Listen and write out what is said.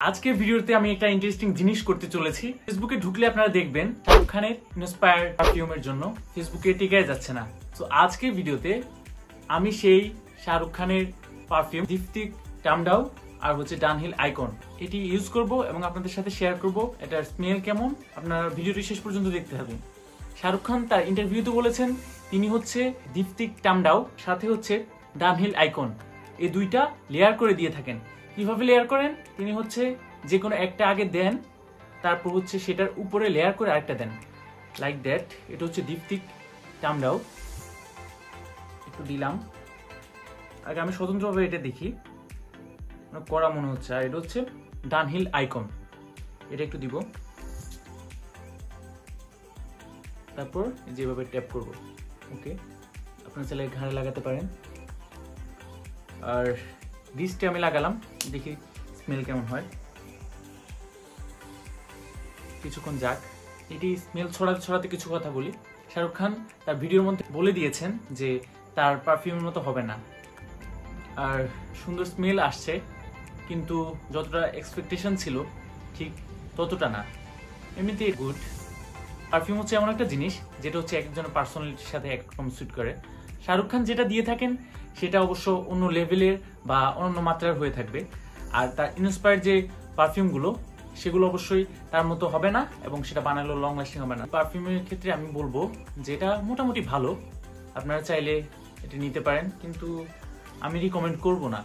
আজকের ভিডিওতে আমি একটা ইন্টারেস্টিং জিনিস করতে চলেছি। ফেসবুকে ঢুকলে আপনারা দেখবেন শাহরুখ খানের ইন্সপায়ার পারফিউমের জন্য ফেসবুকে টিকে যাচ্ছে না। তো আজকের ভিডিওতে আমি সেই শাহরুখ খানের পারফিউম দীপ্তিক টামডাও আর ডানহিল আইকন এটি ইউজ করব এবং আপনাদের সাথে শেয়ার করব এটার স্মেল কেমন। আপনারা ভিডিওটি শেষ পর্যন্ত দেখতে থাকুন। শাহরুখ খান তার ইন্টারভিউতে বলেছেন তিনি দীপ্তিক টামডাও সাথে ডানহিল আইকন এই দুইটা লেয়ার করে দিয়ে থাকেন। কিভাবে লেয়ার করেন? তিনি যে কোনো একটা আগে দেন, তারপর সেটার উপরে লেয়ার করে আরেকটা দেন, লাইক দ্যাট। এটা দীপ্তিক টামডাও, একটু দিলাম। আগে আমি স্বতন্ত্রভাবে এটা দেখি, করা মনে হচ্ছে। আর এটা ডানহিল আইকন, এটা একটু দিব, তারপর যেভাবে ট্যাপ করব। ওকে, আপনার চাইলে ঘাড়ে লাগাতে পারেন। আর ডিসটা আমি লাগালাম, দেখি স্মেল কেমন হয়। কিছুক্ষণ যাক, এটি স্মেল ছড়াতে ছড়াতে কিছু কথা বলি। শাহরুখ খান তার ভিডিওর মধ্যে বলে দিয়েছেন যে তার পারফিউমের মতো হবে না। আর সুন্দর স্মেল আসছে, কিন্তু যতটা এক্সপেকটেশন ছিল ঠিক ততটা না। এমনিতে গুড। পারফিউম এমন একটা জিনিস যেটা একজনের পার্সোনালিটির সাথে একরকম স্যুট করে। শাহরুখ খান যেটা দিয়ে থাকেন সেটা অবশ্য অন্য লেভেলের বা অন্য মাত্রার হয়ে থাকবে। আর তার ইন্সপায়ার যে পারফিউমগুলো সেগুলো অবশ্যই তার মতো হবে না, এবং সেটা বানালেও লং লাস্টিং হবে না। পারফিউমের ক্ষেত্রে আমি বলবো যে এটা মোটামুটি ভালো, আপনারা চাইলে এটা নিতে পারেন, কিন্তু আমি রিকমেন্ড করব না।